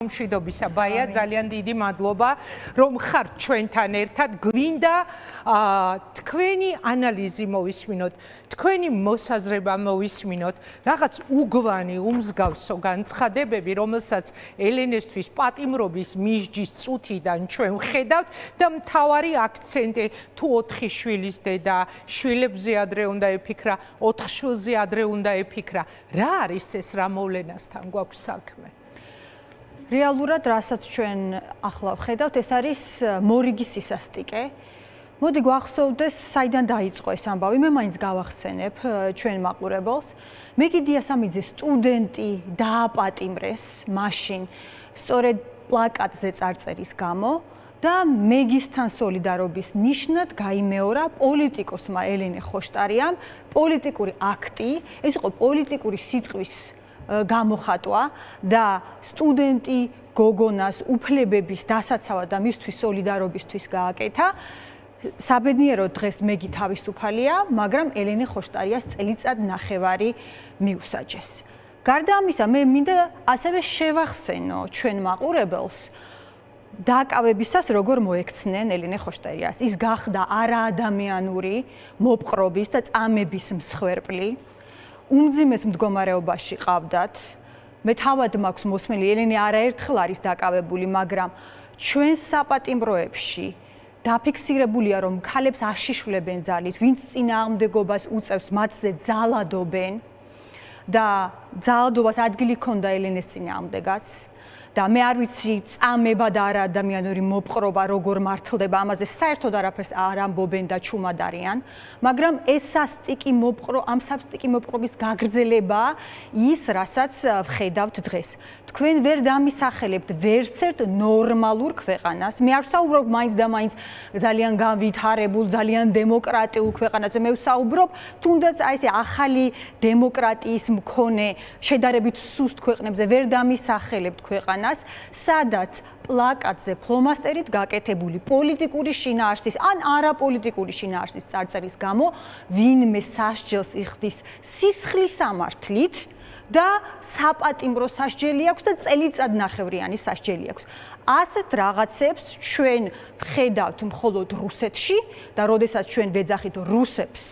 მშვიდობისა ბაია, ძალიან დიდი მადლობა, რომ ხართ ჩვენთან ერთად. გვინდა თქვენი ანალიზი მოვისმინოთ, თქვენი მოსაზრება მოვისმინოთ, რაღაც უგვანი, უმსგავსო განცხადებები, რომელსაც ელენესთვის პატიმრობის მისჯის წუთიდან ჩვენ ვხედავთ და მთავარი აქცენტი თუ 4 შვილის დედა, შვილებზე ადრე უნდა ეფიქრა, 4 შვილზე ადრე უნდა ეფიქრა. რა არის ეს, რა მოვლენასთან გვაქვს საქმე? რეალურად, რასაც ჩვენ ახლა ვხედავთ, ეს არის მორიგის სისასტიკე. მოდი გვახსოვდეს, საიდან დაიწყო ეს ამბავი. მე მაინც გავახსენებ ჩვენ მაყურებელს. მეგიდია სამიძე სტუდენტი დააპატიმრეს მაშინ სწორედ პლაკატზე წარწერის გამო და მეგისთან სოლიდარობის ნიშნად გაიმეორა პოლიტიკოსმა ელენე ხოშტარიამ პოლიტიკური აქტი, ეს იყო პოლიტიკური სიტყვის გამოხატვა და სტუდენტი გოგონას უფლებების დასაცავად და მისთვის სოლიდარობისთვის გააკეთა. საბედნიეროდ დღეს მეგი თავისუფალია, მაგრამ ელენე ხოშტარიას წელიწად ნახევარი მიუსაჯეს. გარდა ამისა, მე მინდა ასევე შევახსენო ჩვენ მაყურებელს დააკავებისას როგორ მოექცნენ ელენე ხოშტარიას. ის გახდა არაადამიანური მოპყრობის და წამების მსხვერპლი. უმძიმეს მდგომარეობაში ყავდათ. მე თავად მაქვს მოსმენილი, ელენე არაერთხელ არის დაკავებული, მაგრამ ჩვენ საპატიმროებში დაფიქსირებულია, რომ ქალებს აშიშვლებენ ძალით, ვინც წინააღმდეგობას უწევს, მათზე ძალადობენ და ძალადობას ადგილი ჰქონდა ელენეს წინააღმდეგაც. და მე არ ვიცი წამება და არაადამიანური მოპყრობა როგორ მართლდება, ამაზე საერთოდ არაფერს არ ამბობენ და ჩუმად არიან, მაგრამ ეს ამ სასტიკი მოპყრობის გაგრძელება ის, რასაც ვხედავთ დღეს. თქვენ ვერ დამისახელებთ ვერცერთ ნორმალურ ქვეყანას. მე არ ვსაუბრობ მაინც და მაინც ძალიან განვითარებულ, ძალიან დემოკრატიულ ქვეყანაზე. მე ვსაუბრობ თუნდაც აი ესე ახალი დემოკრატიის მქონე, შედარებით სუსტ ქვეყნებზე ვერ დამისახელებთ ქვეყანას, სადაც პლაკატზე ფლომასტერით გაკეთებული პოლიტიკური შინაარსის ან არაპოლიტიკური შინაარსის წარწერის გამო ვინმე სასჯელს იხდის სისხლის სამართლით და საპატიმრო სასჯელი აქვს და წელიწადნახევრიანი სასჯელი აქვს. ასეთ რაღაცებს ჩვენ ვხედავთ მხოლოდ რუსეთში და როდესაც ჩვენ ვეძახით რუსებს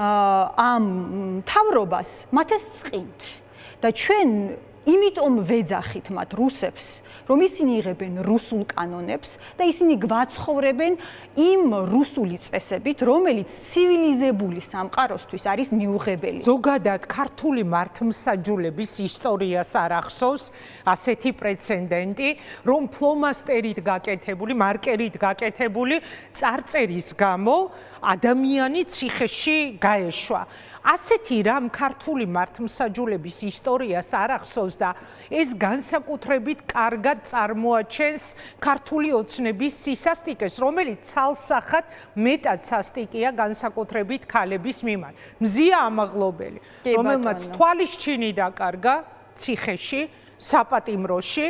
ამ მთავრობას, მათ ეს წყინთ და ჩვენ იმიტომ ვეძახით მათ რუსებს, რომ ისინი იღებენ რუსულ კანონებს და ისინი გვაცხოვრებენ იმ რუსული წესებით, რომელიც ცივილიზებული სამყაროსთვის არის მიუღებელი. ზოგადად ქართული მართლმსაჯულების ისტორიას არ ახსოვს ასეთი პრეცედენტი, რომ ფლომასტერით გაკეთებული, მარკერით გაკეთებული წარწერის გამო ადამიანი ციხეში გაეშვა. ასეთი რამ ქართული მართლმსაჯულების ისტორიას არ ახსოვს და ეს განსაკუთრებით კარგად წარმოაჩენს ქართული ოცნების სისასტიკეს, რომელიც ცალსახად მეტად სასტიკია განსაკუთრებით ქალების მიმართ. მზია ამაღლობელი, რომელმაც თვალისჩინი დაკარგა ციხეში, საპატიმროში,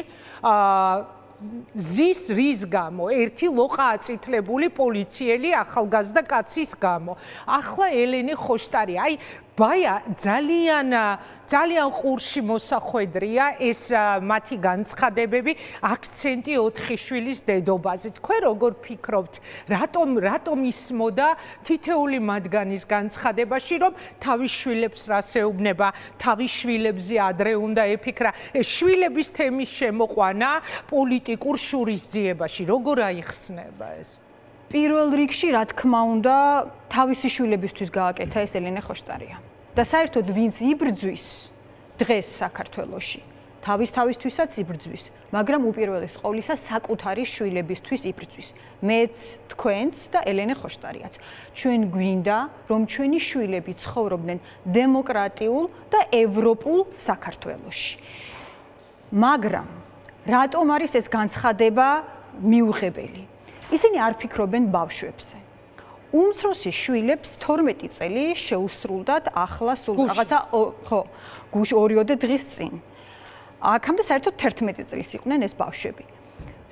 ზის რის გამო, ერთი ლოყა აწითლებული პოლიციელი ახალგაზრდა კაცის გამო. ახლა ელენე ხოშტარია, აი ბაია ძალიან ყურში მოსახვედრია ეს მათი განცხადებები, აქცენტი 4 შვილის დედობაზე. თქვენ როგორ ფიქრობთ, რატომ ისმოდა თითეული მათგანის განცხადებაში, რომ თავის შვილებს რას ეუბნება, თავის შვილებზე ადრე უნდა ეფიქრა. ეს შვილების თემის შემოყვანა პოლიტიკურ შურისძიებაში როგორ აიხსნება ეს? პირველ რიგში, რა თქმა უნდა, თავისი შვილებისთვის გააკეთა ეს ელენე ხოშტარია. და საერთოდ ვინც იბრძვის დღეს საქართველოში, თავისთვისაც იბრძვის, მაგრამ უპირველეს ყოვლისა საკუთარი შვილებისთვის იბრძვის. მეც, თქვენც და ელენე ხოშტარიაც. ჩვენ გვინდა, რომ ჩვენი შვილები ცხოვრობდნენ დემოკრატიულ და ევროპულ საქართველოში. მაგრამ რატომ არის ეს განცხადება მიუღებელი? ისინი არ ფიქრობენ ბავშვებზე. უმცროსი შვილებს 12 წელი შეუსრულდათ ახლა სულ რაღაცა გუშ 2 დღის წინ. აქამდე საერთოდ 11 წლის იყვნენ ეს ბავშვები.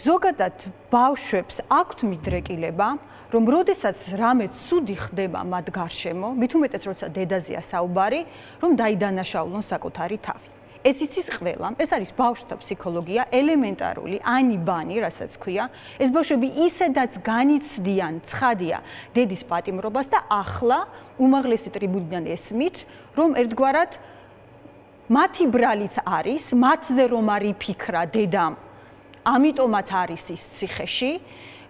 ზოგადად ბავშვებს აქვთ მიდრეკილება, რომ როდესაც რამე ცუდი ხდება მათ გარშემო, მით უმეტეს როცა დედაზეა საუბარი, რომ დაიდანაშაულონ საკუთარი თავი. ეს იცის ყველამ, ეს არის ბავშვთა ფსიქოლოგია, ელემენტარული, ანიბანი, რასაც ქვია. ეს ბავშვები ისედაც განიცდიან, ცხადია დედის პატიმრობას და ახლა უმაღლესი ტრიბუნიდან ესმით, რომ ერთგვარად მათი ბრალიც არის, მათზე რომ არ იფიქრა დედამ, ამიტომაც არის ის ციხეში.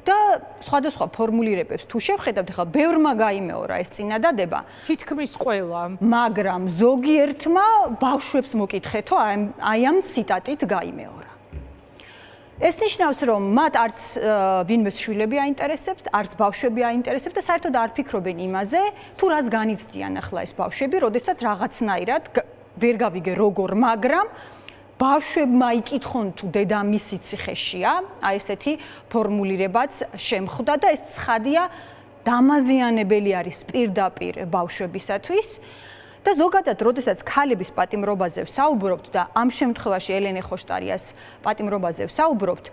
და სხვადასხვა ფორმულირებებს თუ შევხედავთ, ახლა ბევრმა გაიმეორა ეს წინადადება. თითქმის ყველა. მაგრამ ზოგიერთმა ბავშვებს მოკითხეთო, აი ამ ციტატით გაიმეორა. ეს ნიშნავს, რომ მათ არც ვინმეს შვილები აინტერესებთ, არც ბავშვები აინტერესებთ და საერთოდ არ ფიქრობენ იმაზე, თუ რას განიცდიან ახლა ეს ბავშვები, როდესაც რაღაცნაირად ვერ გავიგე როგორ, მაგრამ ბავშვებმა იკითხონ თუ დედამისი ციხეშია, აი ესეთი ფორმულირებაც შემხვდა და ეს ცხადია დამაზიანებელი არის პირდაპირ ბავშვებისათვის და ზოგადად, როდესაც ქალების პატიმრობაზე ვსაუბრობთ და ამ შემთხვევაში ელენე ხოშტარიას პატიმრობაზე ვსაუბრობთ,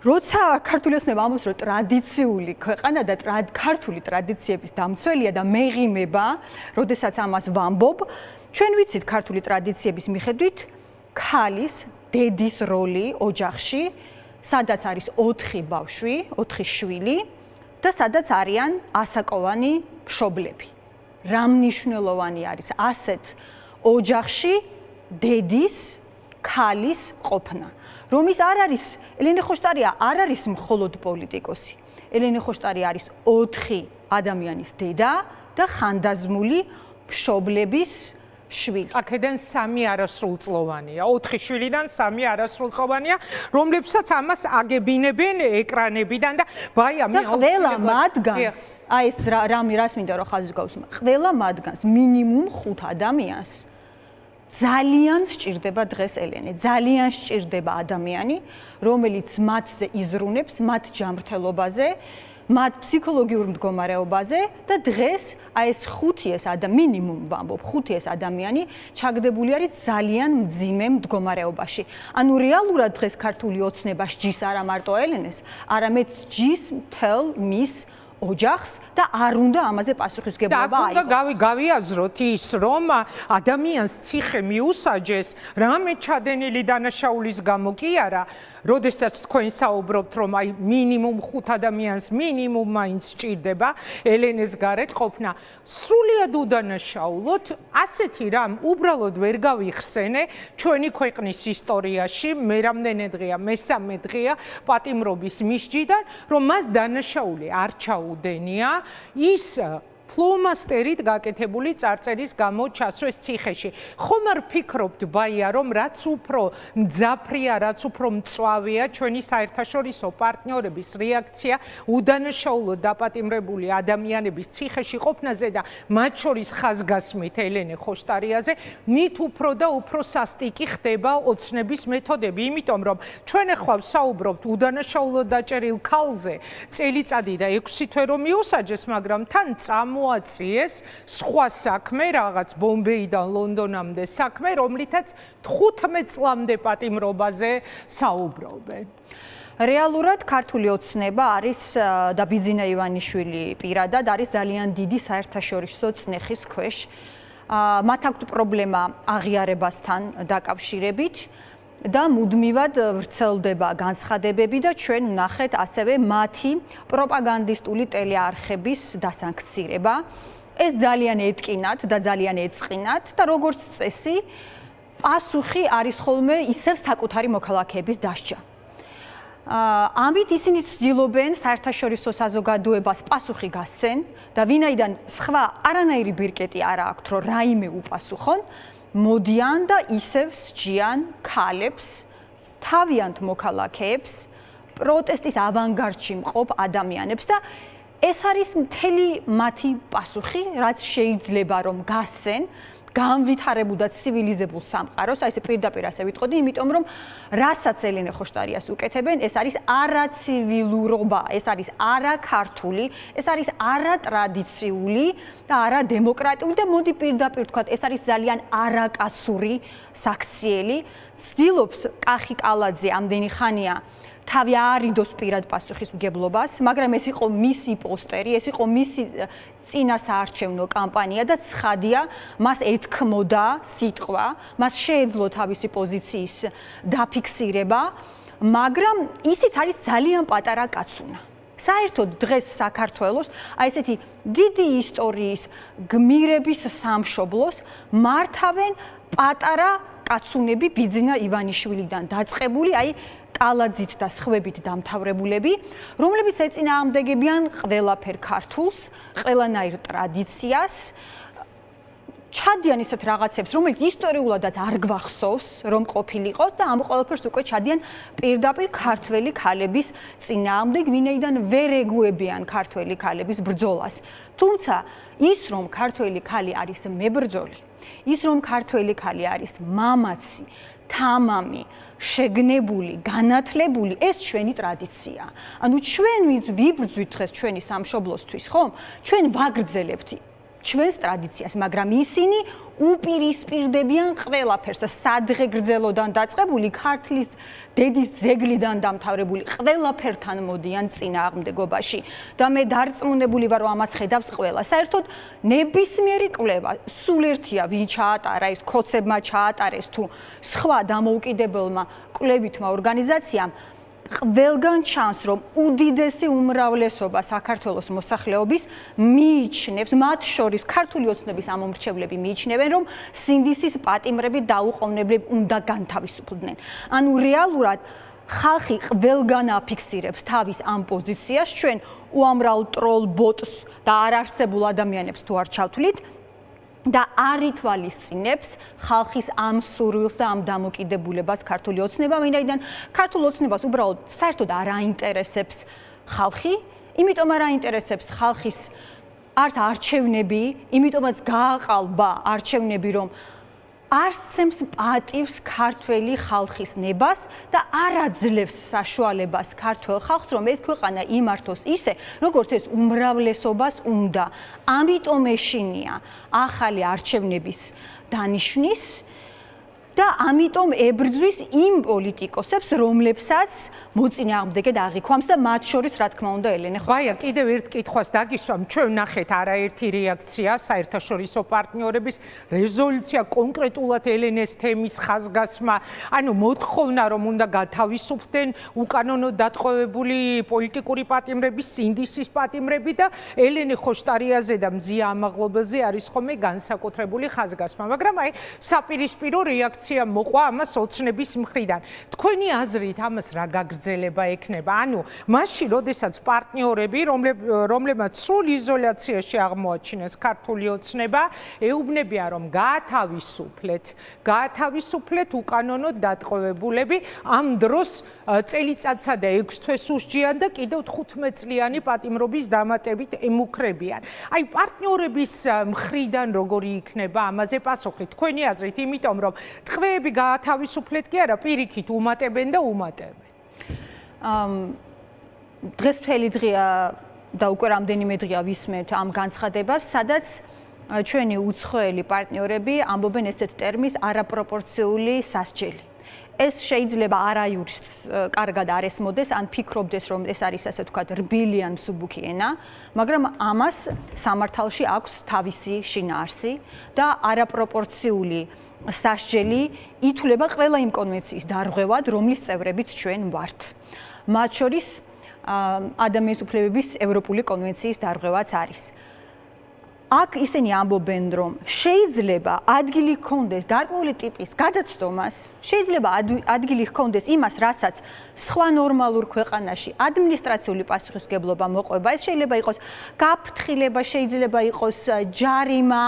როცა ქართული ოცნება ამბობს, რომ ტრადიციული ქვეყანა და ქართული ტრადიციების დამცველია და მეღიმება, როდესაც ამას ვამბობ, ჩვენ ვიცით ქართული ტრადიციების მიხედვით ქალის, დედის როლი ოჯახში, სადაც არის 4 ბავშვი, 4 შვილი და სადაც არიან ასაკოვანი მშობლები. რა მნიშვნელოვანი არის ასეთ ოჯახში დედის, ქალის ყოფნა. რომ ის არ არის, ელენე ხოშტარია არ არის მხოლოდ პოლიტიკოსი. ელენე ხოშტარია არის 4 ადამიანის დედა და ხანდაზმული მშობლების შვილი. აქედან 3 არასრულწლოვანია, 4 შვილიდან 3 არასრულწლოვანია, რომლებსაც ამას აგებინებენ ეკრანებიდან და ბაია მე ყველა მათგანს, აი ეს რას მინდა რომ ხაზი გავუსმა, ყველა მათგანს მინიმუმ 5 ადამიანს ძალიან სჭირდება დღეს ელენე, ძალიან სჭირდება ადამიანი, რომელიც მათზე იზრუნებს, მათ ჯანმრთელობაზე, მათ ფსიქოლოგიურ მდგომარეობაზე და დღეს აი ეს 5 მინიმუმ ვამბობ 5 ადამიანი ჩაგდებული არის ძალიან მძიმე მდგომარეობაში. ანუ რეალურად დღეს ქართული ოცნება სჯის არა მარტო ელენეს, არამედ სჯის მთელ მის ოჯახს და არ უნდა ამაზე პასუხისმგებლობა აიღოს. და უნდა გავიაზროთ ის, რომ ადამიანს ციხე მიუსაჯეს რამე ჩადენილი დანაშაულის გამო კი არა, როდესაც თქვენ საუბრობთ, რომ აი მინიმუმ 5 ადამიანს მინიმუმ მაინც სჭირდება ელენეს გარეთ ყოფნა. სრულიად უდანაშაულოთ, ასეთი რამ უბრალოდ ვერ გავიხსენე ჩვენი ქვეყნის ისტორიაში, მე რამდენი დღეა, მესამე დღეა პატიმრობის მისჯიდან, რომ მას დანაშაული არ ჩაუდენია ის ფლომასტერით გაკეთებული წარწერის გამო ჩასვეს ციხეში. ხომ არ ფიქრობთ, ბაია, რომ რაც უფრო მძაფრია, რაც უფრო მწვავეა ჩვენი საერთაშორისო პარტნიორების რეაქცია უდანაშაულოდ დაპატიმრებული ადამიანების ციხეში ყოფნაზე და მათ შორის ხაზგასმით ელენე ხოშტარიაზე, მით უფრო და უფრო სასტიკი ხდება ოცნების მეთოდები, იმიტომ რომ ჩვენ ახლა ვსაუბრობთ უდანაშაულოდ დაჭერილ ქალზე, წელიწადი და 6 თვე რომ მიუსაჯეს, მაგრამ თან მოაწიეს სხვა საქმე, რაღაც ბომბეიდან ლონდონამდე საქმე, რომლითაც 15 წლამდე პატიმრობაზე საუბრობენ. რეალურად ქართული ოცნება არის და ბიძინა ივანიშვილი პირადად არის ძალიან დიდი საერთაშორისო წნეხის ქვეშ. მათ აქვთ პრობლემა აღიარებასთან დაკავშირებით და მუდმივად ვრცელდება განცხადებები და ჩვენ ვნახეთ ასევე მათი პროპაგანდისტული ტელეარხების დასანქცირება. ეს ძალიან ეტკინათ და ძალიან ეწყინათ და როგორც წესი, პასუხი არის ხოლმე ისევ საკუთარი მოქალაქეების დასჯა. ამით ისინი ცდილობენ საერთაშორისო საზოგადოებას პასუხი გასცენ და ვინაიდან სხვა არანაირი ბირკეტი არ აქვთ, რომ რაიმე უპასუხონ, მოდიან და ისევ სჯიან ქალებს, თავიანთ მოქალაქეებს, პროტესტის ავანგარდში მყოფ ადამიანებს და ეს არის მთელი მათი პასუხი, რაც შეიძლება რომ გასცენ განვითარებულ და ცივილიზებულ სამყაროს, აი ესე პირდაპირ ასე ვიტყოდი, იმიტომ რომ რასაც ელენე ხოშტარიას უკეთებენ, ეს არის არაცივილურობა, ეს არის არაქართული, ეს არის არატრადიციული და არადემოკრატიული და მოდი პირდაპირ ვთქვათ, ეს არის ძალიან არაკაცური საქციელი ცდილობს კახი კალაძე ამდენი ხანია თავი არიდოს პირად პასუხისმგებლობას, მაგრამ ეს იყო მისი პოსტერი, ეს იყო მისი წინასაარჩევნო კამპანია და ცხადია, მას ეთქმოდა სიტყვა, მას შეეძლო თავისი პოზიციის დაფიქსირება, მაგრამ ისიც არის ძალიან პატარა კაცუნა. საერთოდ დღეს საქართველოს აი ესეთი დიდი ისტორიის გმირების სამშობლოს მართავენ პატარა კაცუნები ბიძინა ივანიშვილიდან დაწყებული, აი კალაძით და სხვებით დამთავრებულები, რომლებიც ეწინააღმდეგებიან ყველაფერ ქართულს, ყველანაირ ტრადიციას, ჩადიან ისეთ რაღაცებს, რომელიც ისტორიულადაც არ გვახსოვს, რომ ყოფილიყო და ამ ყველაფერს უკვე ჩადიან პირდაპირ ქართველი ქალების წინააღმდეგ, ვინაიდან ვერ ეგუებიან ქართველი ქალების ბრძოლას. თუმცა ის, რომ ქართველი ქალი არის მებრძოლი, ის, რომ ქართველი ქალი არის მამაცი, თამამი, შეგნებული, განათლებული, ეს ჩვენი ტრადიცია. ანუ ჩვენ ვინც ვიბრძვით დღეს ჩვენი სამშობლოსთვის, ხომ? ჩვენ ვაგრძელებთ ჩვენს ტრადიციას, მაგრამ ისინი უპირისპირდებიან ყველაფერს და სადღე გრძელოდან დაწყებული ქართლის დედის ძეგლიდან დამთავრებული ყველაფერთან მოდიან წინააღმდეგობაში და მე დარწმუნებული ვარ, რომ ამას ხედავს ყველა. საერთოდ ნებისმიერი კვლევა, სულ ერთია ვინ ჩაატარა ეს, ქოცებმა ჩაატარეს თუ სხვა დამოუკიდებელმა კვლევითმა ორგანიზაციამ, ყველგან ჩანს, რომ უდიდესი უმრავლესობა საქართველოს მოსახლეობის მიიჩნევს, მათ შორის ქართული ოცნების ამომრჩევლები მიიჩნევენ, რომ სინდისის პატიმრები დაუყოვნებლივ უნდა განთავისუფლდნენ. ანუ რეალურად ხალხი ყველგან აფიქსირებს თავის ამ პოზიციას, ჩვენ უამრავ ტროლ ბოტს და არარსებულ ადამიანებს თუ არ ჩავთვლით და არ ითვალისწინებს ხალხის ამ სურვილს და ამ დამოკიდებულებას ქართული ოცნება, ვინაიდან ქართულ ოცნებას უბრალოდ საერთოდ არ აინტერესებს ხალხი, იმიტომ არ აინტერესებს ხალხის არც არჩევნები, იმიტომაც გააყალბა არჩევნები, რომ არცემს პატივს ქართველი ხალხის ნებას და არ აძლევს საშუალებას ქართველ ხალხს, რომ ეს ქვეყანა იმართოს ისე, როგორც ეს უმრავლესობას უნდა. ამიტომ ეშინია ახალი არჩევნების დანიშვნის და ამიტომ ებრძვის იმ პოლიტიკოსებს, რომლებსაც მოწინააღმდეგედ აღიქვამს და მათ შორის რა თქმა უნდა ელენე ხო. ბაია, კიდევ ერთ კითხვას დაგისვამ, ჩვენ ვნახეთ არაერთი რეაქცია საერთაშორისო პარტნიორების რეზოლუცია კონკრეტულად ელენეს თემის ხაზგასმა, ანუ მოთხოვნა, რომ უნდა გათავისუფლდნენ უკანონო დატყვევებული პოლიტიკური პატიმრები, სინდისის პატიმრები და ელენე ხოშტარიაზე და მზია ამაღლობელზე არის ხოლმე განსაკუთრებული ხაზგასმა, მაგრამ აი საპირისპირო რეაქცია მოყვა ამას ოცნების მხრიდან. თქვენი აზრით ამას რა გაგრძელება ექნება? ანუ მაშინ, როდესაც პარტნიორები, რომლებმაც სრულ იზოლაციაში აღმოაჩინეს ქართული ოცნება, ეუბნებიან, რომ გაათავისუფლეთ უკანონო დატყვევებულები, ამ დროს წელიწადსა და 6 თვეს უსჯიან და კიდევ 15 წლიანი პატიმრობის დამატებით ემუქრებიან. აი პარტნიორების მხრიდან როგორი იქნება ამაზე პასუხი? თქვენი აზრით, იმიტომ რომ ტყვეები გაათავისუფლეთ კი არა, პირიქით უმატებენ და უმატებენ. დღეს მთელი დღეა და უკვე რამდენიმე დღეა ვისმენთ ამ განცხადებას, სადაც ჩვენი უცხოელი პარტნიორები ამბობენ ესეთ ტერმინს არაპროპორციული სასჯელი. ეს შეიძლება არაიურისტს კარგად არ ესმოდეს, ან ფიქრობდეს, რომ ეს არის ასე ვთქვათ რბილი ან მსუბუქი ენა, მაგრამ ამას სამართალში აქვს თავისი შინაარსი და არაპროპორციული სასჯელი ითვლება ყველა იმ კონვენციის დარღვევად, რომლის წევრებიც ჩვენ ვართ. მათ შორის ადამიანის უფლებების ევროპული კონვენციის დარღვევაც არის. აქ ისინი ამბობენ, რომ შეიძლება ადგილი ჰქონდეს გარკვეული ტიპის გადაცდომას, შეიძლება ადგილი ჰქონდეს იმას, რასაც სხვა ნორმალურ ქვეყანაში ადმინისტრაციული პასუხისმგებლობა მოყვება, ეს შეიძლება იყოს გაფრთხილება, შეიძლება იყოს ჯარიმა,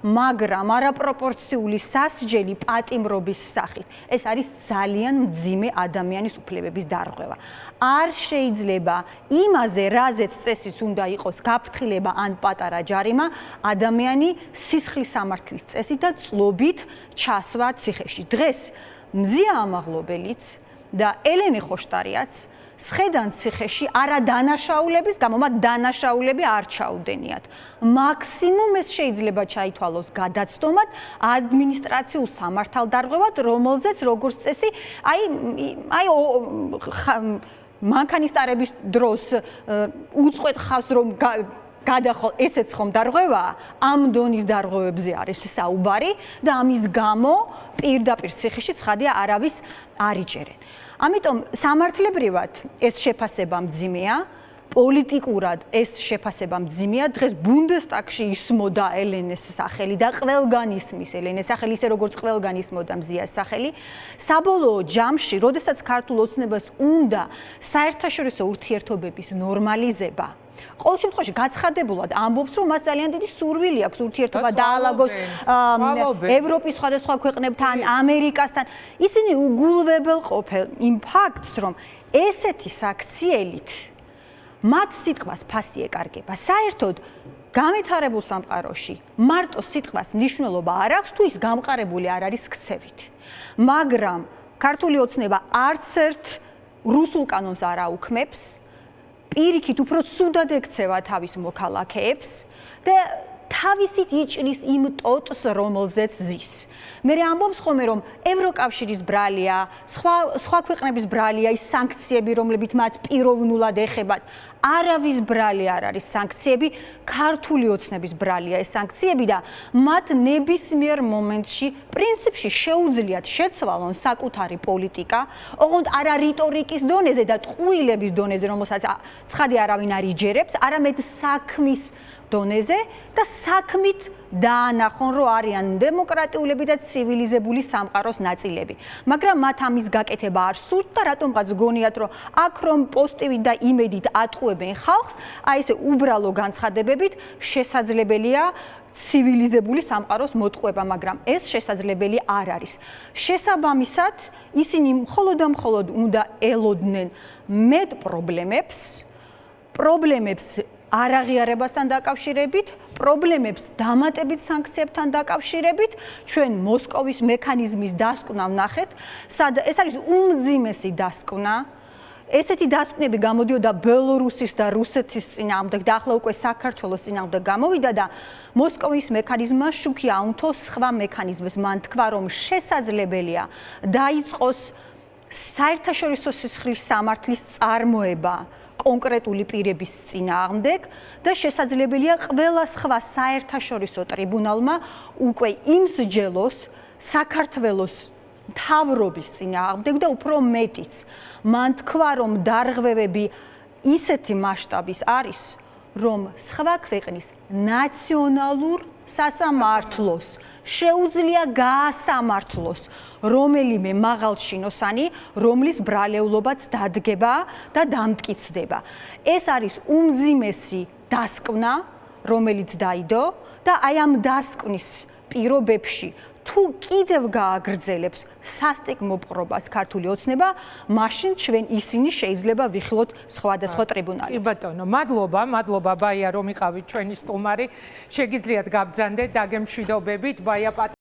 მაგრამ არაპროპორციული სასჯელი პატიმრობის სახით. ეს არის ძალიან მძიმე ადამიანის უფლებების დარღვევა. არ შეიძლება იმაზე, რაზეც წესით უნდა იყოს გაფრთხილება ან პატარა ჯარიმა, ადამიანი სისხლის სამართლის წესით და წლობით ჩასვა ციხეში. დღეს მზია ამაღლობელიც და ელენე ხოშტარიაც სხედან ციხეში არა დანაშაულების გამო, მათ დანაშაულები არ ჩაუდენიათ. მაქსიმუმ ეს შეიძლება ჩაითვალოს გადაცდომად, ადმინისტრაციულ სამართალდარღვევად, რომელზეც როგორც წესი, მანქანისტარების დროს უწყვეტ ხავს რომ გადახო ესეც ხომ დარღვევაა, ამ დონის დარღვევებზე არის საუბარი და ამის გამო პირდაპირ ციხეში ცხადია არავის არ იჭერენ. ამიტომ სამართლებრივად ეს შეფასება მძიმეა, პოლიტიკურად ეს შეფასება მძიმეა. დღეს ბუნდესტაგში ისმოდა ელენეს სახელი და ყველგან ისმის ელენეს სახელი, ისე როგორც ყველგან ისმოდა მზიას სახელი. საბოლოო ჯამში, როდესაც ქართულ ოცნებას უნდა საერთაშორისო ურთიერთობების ნორმალიზება, ყოველ შემთხვევაში გაცხადებულად ამბობს, რომ მას ძალიან დიდი სურვილი აქვს ურთიერთობა დაალაგოს ევროპის სხვადასხვა ქვეყნებთან, ამერიკასთან. ისინი უგულვებელ ყოფენ იმ ფაქტს, რომ ესეთი საქციელით მათ სიტყვას ფასი ეკარგება. საერთოდ განვითარებულ სამყაროში მარტო სიტყვას მნიშვნელობა არ აქვს, თუ ის გამყარებული არ არის ქცევით. მაგრამ ქართული ოცნება არც ერთ რუსულ კანონს არ აუქმებს, პირიქით უფრო ცუდად ექცევა თავის მოქალაქეებს და თავისით იჭრის იმ ტოტს, რომელზეც ზის. მე ამბობს ხოლმე, რომ ევროკავშირის ბრალია, სხვა ქვეყნების ბრალია ის სანქციები, რომლებიც მათ პიროვნულად ეხებათ. არავის ბრალი არ არის სანქციები, ქართული ოცნების ბრალია ეს სანქციები და მათ ნებისმიერ მომენტში პრინციპში შეუძლიათ შეცვალონ საკუთარი პოლიტიკა, ოღონდ არა რიტორიკის დონეზე და ტყუილების დონეზე, რომელსაც ცხადია არავინ არ იჯერებს, არამედ საქმის დონეზე და საქმით დაანახონ, რომ არიან დემოკრატიულები და ცივილიზებული სამყაროს ნაწილები. მაგრამ მათ ამის გაკეთება არ სურთ და რატომღაც გონიათ, რომ აქ რომ პოსტივით და იმედით ატყუებენ ხალხს, აი ესე უბრალო განცხადებებით შესაძლებელია ცივილიზებული სამყაროს მოტყუება, მაგრამ ეს შესაძლებელი არ არის. შესაბამისად, ისინი მხოლოდ და მხოლოდ უნდა ელოდნენ მეტ პრობლემებს არაღიარებასთან დაკავშირებით, პრობლემებს დამატებით სანქციებთან დაკავშირებით, ჩვენ მოსკოვის მექანიზმის დასკვნა ვნახეთ, ეს არის უმძიმესი დასკვნა. ესეთი დასკვნები გამოდიოდა ბელორუსის და რუსეთის წინააღმდეგ და ახლა უკვე საქართველოს წინააღმდეგ გამოვიდა და მოსკოვის მექანიზმმა შუქი აუნთო სხვა მექანიზმებს. მან თქვა, რომ შესაძლებელია დაიწყოს საერთაშორისო სისხლის სამართლის წარმოება კონკრეტული პირების წინააღმდეგ და შესაძლებელია ყველა სხვა საერთაშორისო ტრიბუნალმა უკვე იმსჯელოს საქართველოს მთავრობის წინააღმდეგ და უფრო მეტიც. მან თქვა, რომ დარღვევები ისეთი მასშტაბის არის, რომ სხვა ქვეყნის ნაციონალურ სასამართლოს შეუძლია გაასამართლოს რომელიმე მაღალჩინოსანი, რომლის ბრალეულობაც დადგება და დამტკიცდება. ეს არის უმძიმესი დასკვნა, რომელიც დაიდო და აი ამ დასკვნის პირობებში თუ კიდევ გააგრძელებს სასტიკ მოპყრობას ქართული ოცნება, მაშინ ჩვენ ისინი შეიძლება ვიხილოთ სხვადასხვა ტრიბუნალებში. კი ბატონო, მადლობა ბაია რომ იყავით ჩვენი სტუმარი. შეგიძლიათ გაბრძანდეთ დაგემშვიდობებით ბაია